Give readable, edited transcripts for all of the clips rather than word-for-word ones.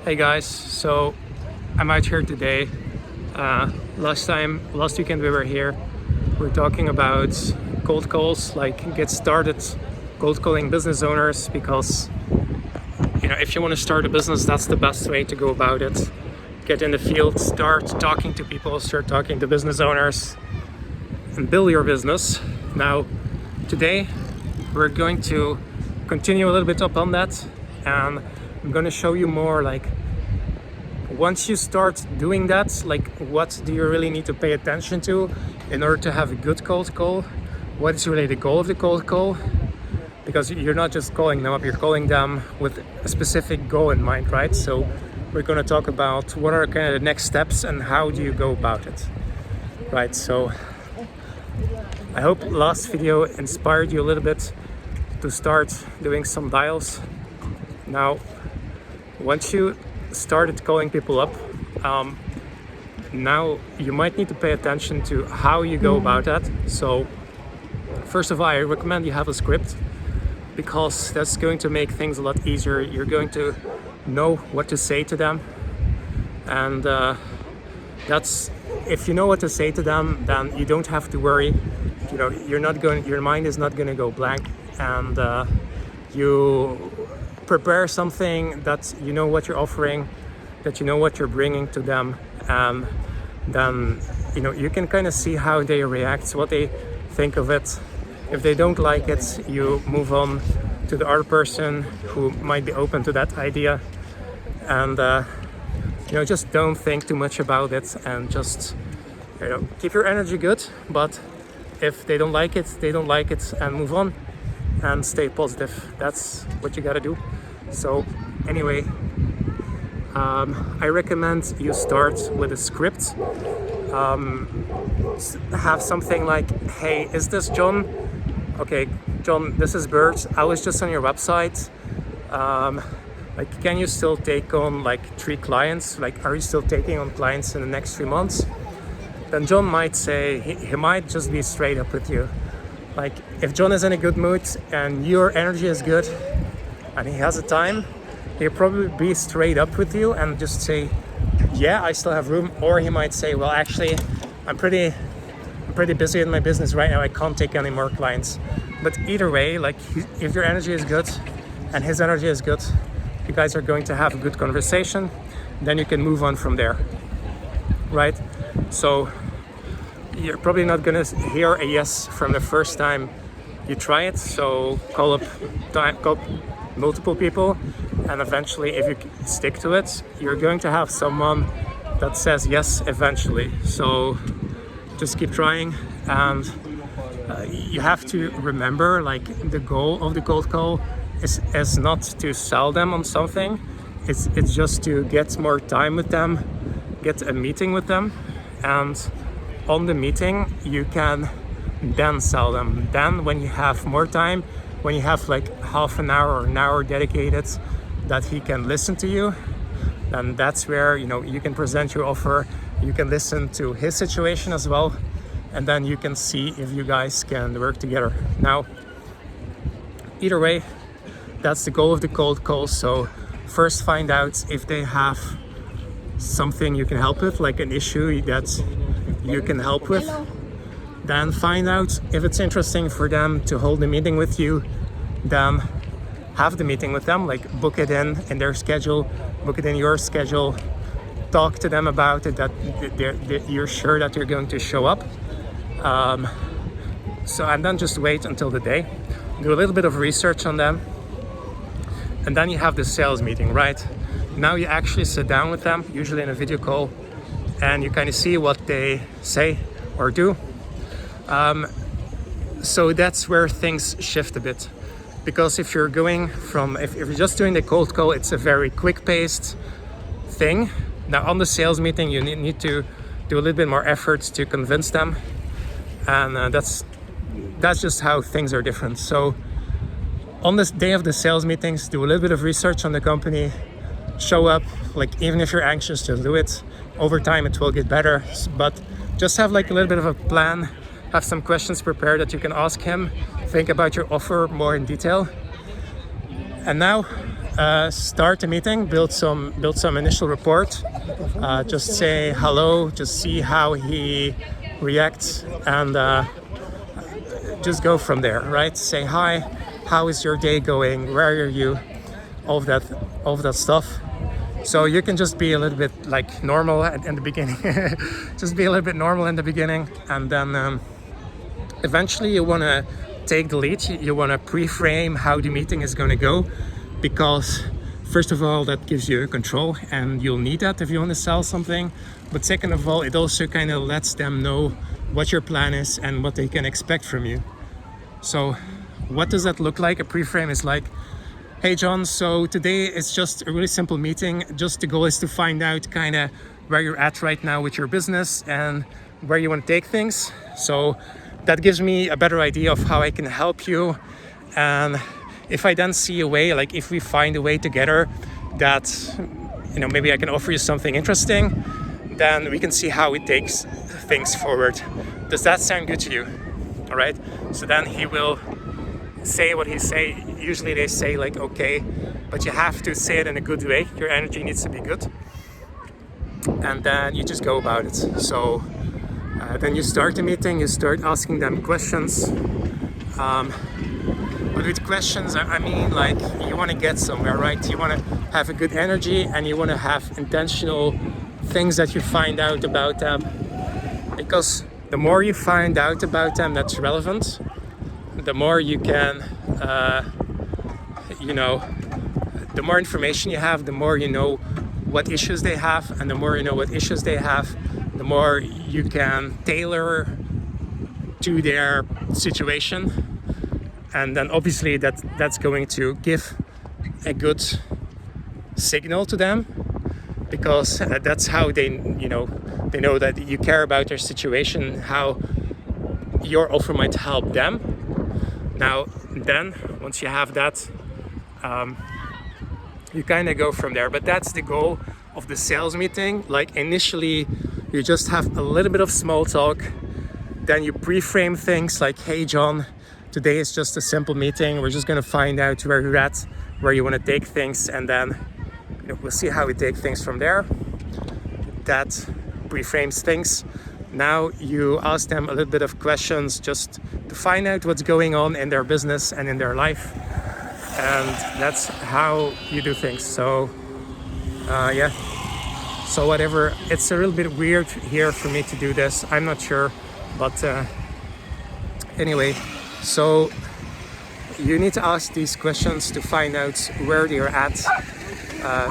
Hey guys, so I'm out here today. Last weekend we were here. We're talking about cold calls, like get started cold calling business owners because if you want to start a business, that's the best way to go about it. Get in the field, start talking to people, start talking to business owners, and build your business. Now, today we're going to continue a little bit up on that, and I'm going to show you more like once you start doing that, like what do you really need to pay attention to in order to have a good cold call? What is really the goal of the cold call? Because you're not just calling them up, you're calling them with a specific goal in mind, right? So we're going to talk about what are kind of the next steps and how do you go about it, right? So I hope last video inspired you a little bit to start doing some dials. Now, once you started calling people up, now you might need to pay attention to how you go about that. So first of all, I recommend you have a script because that's going to make things a lot easier. You're going to know what to say to them, and that's if you know what to say to them, then you don't have to worry. Your mind is not going to go blank, and you prepare something that you know what you're offering, that you know what you're bringing to them, and then you can kind of see how they react, what they think of it. If they don't like it, you move on to the other person who might be open to that idea, and just don't think too much about it, and just keep your energy good. But if they don't like it, they don't like it, and move on and stay positive. That's what you got to do. So anyway, I recommend you start with a script. Have something like, hey, is this John? Okay, John, this is Bert. I was just on your website. Can you still take on 3 clients? Are you still taking on clients in the next 3 months? Then John might say, he might just be straight up with you. If John is in a good mood and your energy is good and he has a time, he'll probably be straight up with you and just say, yeah, I still have room. Or he might say, well, actually, I'm pretty busy in my business right now. I can't take any more clients. But either way, if your energy is good and his energy is good, you guys are going to have a good conversation. Then you can move on from there, right? So you're probably not going to hear a yes from the first time you try it. So call multiple people, and eventually, if you stick to it, you're going to have someone that says yes eventually. So just keep trying, and you have to remember, the goal of the cold call is not to sell them on something. It's just to get more time with them, get a meeting with them, and on the meeting you can then sell them. Then when you have more time, when you have half an hour or an hour dedicated that he can listen to you, then that's where you can present your offer. You can listen to his situation as well, and then you can see if you guys can work together. Now, either way, that's the goal of the cold call. So first find out if they have something you can help with, like an issue that you can help with. Then find out if it's interesting for them to hold a meeting with you. Then have the meeting with them, book it in their schedule, book it in your schedule, talk to them about it, that you're sure that you're going to show up. And then just wait until the day, do a little bit of research on them, and then you have the sales meeting, right? Now you actually sit down with them, usually in a video call, and you kind of see what they say or do. So that's where things shift a bit. Because if you're just doing the cold call, it's a very quick-paced thing. Now on the sales meeting, you need to do a little bit more effort to convince them, and that's just how things are different. So on this day of the sales meetings, do a little bit of research on the company, show up, even if you're anxious, just do it. Over time it will get better, but just have a little bit of a plan, have some questions prepared that you can ask him, think about your offer more in detail. And now start a meeting, build some initial rapport, just say hello, just see how he reacts, and just go from there, right? Say hi, how is your day going, where are you, all of that stuff. So you can just be a little bit like normal in the beginning. Just be a little bit normal in the beginning, and then eventually you want to take the lead. You want to pre-frame how the meeting is going to go, because first of all, that gives you control, and you'll need that if you want to sell something. But second of all, it also kind of lets them know what your plan is and what they can expect from you. So what does that look like? A pre-frame is like, hey John, so today it's just a really simple meeting. Just the goal is to find out kind of where you're at right now with your business and where you want to take things. So that gives me a better idea of how I can help you. And if I then see a way, like if we find a way together that, maybe I can offer you something interesting, then we can see how it takes things forward. Does that sound good to you? All right. So then he will say what he say. Usually they say like, okay, but you have to say it in a good way. Your energy needs to be good. And then you just go about it. So then you start the meeting, you start asking them questions. But with questions, I mean, like, you want to get somewhere, right? You want to have a good energy, and you want to have intentional things that you find out about them. Because the more you find out about them that's relevant, the more you can, the more information you have, the more you know what issues they have, and the more you know what issues they have, the more you can tailor to their situation. And then obviously that's going to give a good signal to them, because that's how they know that you care about their situation, how your offer might help them. Now, then once you have that, you kind of go from there. But that's the goal of the sales meeting. Like, initially, you just have a little bit of small talk. Then you pre-frame things like, hey John, today is just a simple meeting. We're just going to find out where you're at, where you want to take things, and then we'll see how we take things from there. That pre-frames things. Now you ask them a little bit of questions just to find out what's going on in their business and in their life. And that's how you do things. So, So whatever, it's a little bit weird here for me to do this. I'm not sure, but anyway. So you need to ask these questions to find out where they're at.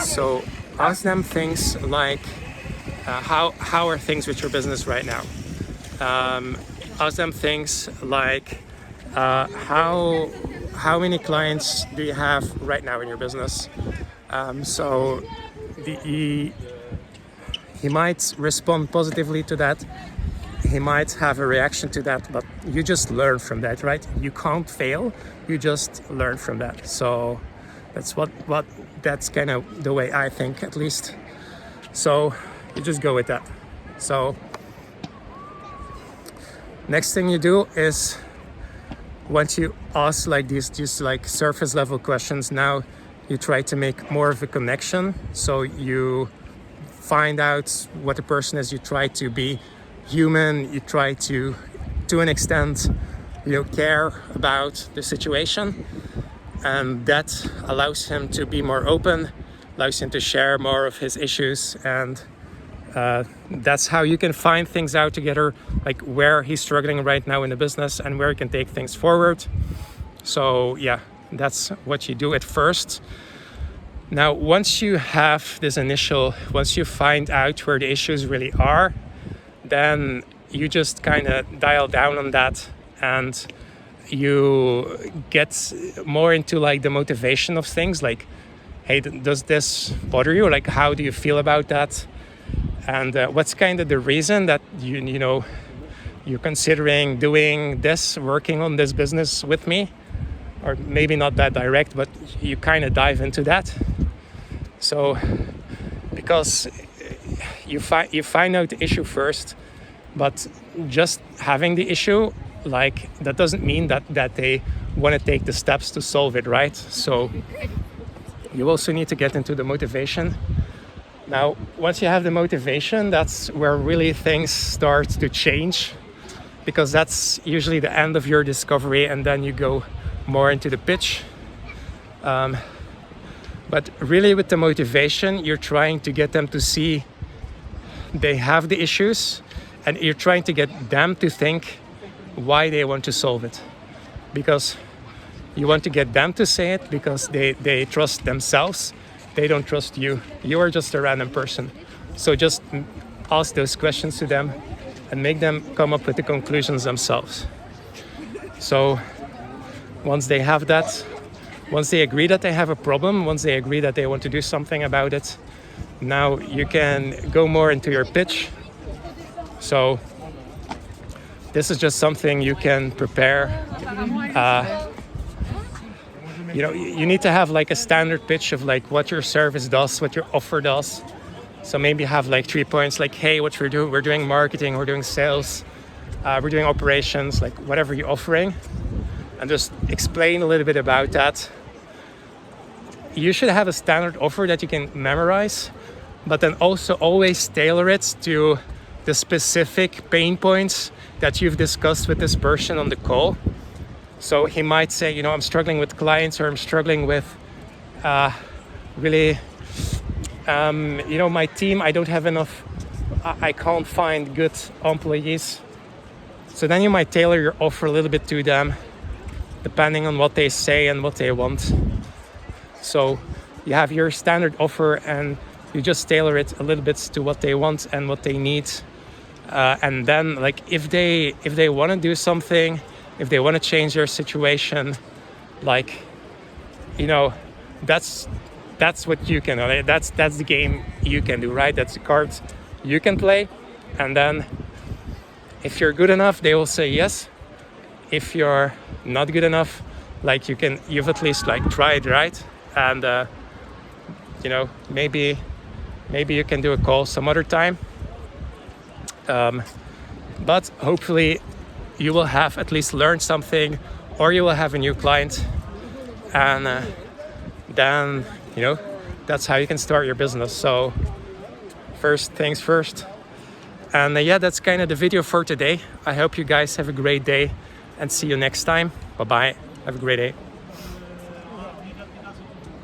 So ask them things like, how are things with your business right now? Ask them things like, how many clients do you have right now in your business? So he might respond positively to that. He might have a reaction to that, but you just learn from that, right? You can't fail. You just learn from that. So that's that's kind of the way I think, at least. So you just go with that. So next thing you do is, once you ask like these just like surface level questions, now you try to make more of a connection. So you find out what the person is. You try to be human. You try to an extent, care about the situation, and that allows him to be more open, allows him to share more of his issues, and that's how you can find things out together, like where he's struggling right now in the business and where he can take things forward. So yeah, that's what you do at first. Now, once you have this once you find out where the issues really are, then you just kind of dial down on that, and you get more into like the motivation of things, like, hey, does this bother you? Like, how do you feel about that? And what's kind of the reason that you're considering doing this, working on this business with me? Or maybe not that direct, but you kind of dive into that. So, because you find out the issue first, but just having the issue, like, that doesn't mean that they want to take the steps to solve it, right? So you also need to get into the motivation. Now, once you have the motivation, that's where really things start to change, because that's usually the end of your discovery, and then you go more into the pitch. But really with the motivation, you're trying to get them to see they have the issues, and you're trying to get them to think why they want to solve it. Because you want to get them to say it because they trust themselves. They don't trust you. You are just a random person. So just ask those questions to them and make them come up with the conclusions themselves. So once they have that, once they agree that they have a problem, once they agree that they want to do something about it, now you can go more into your pitch. So this is just something you can prepare. You need to have like a standard pitch of like what your service does, what your offer does. So maybe have like 3 points, like, hey, what we're doing marketing, we're doing sales, we're doing operations, like whatever you're offering, and just explain a little bit about that. You should have a standard offer that you can memorize, but then also always tailor it to the specific pain points that you've discussed with this person on the call. So he might say, I'm struggling with clients, or I'm struggling with my team, I don't have enough, I can't find good employees. So then you might tailor your offer a little bit to them, depending on what they say and what they want. So you have your standard offer and you just tailor it a little bit to what they want and what they need. And then like if they want to do something, if they want to change their situation, like, that's what you can, that's the game you can do, right? That's the cards you can play. And then if you're good enough, they will say yes. If you're not good enough, like you've at least like tried, right? And maybe you can do a call some other time. But hopefully you will have at least learned something, or you will have a new client, and then that's how you can start your business. So first things first. And that's kind of the video for today. I hope you guys have a great day, and see you next time. Bye bye. Have a great day.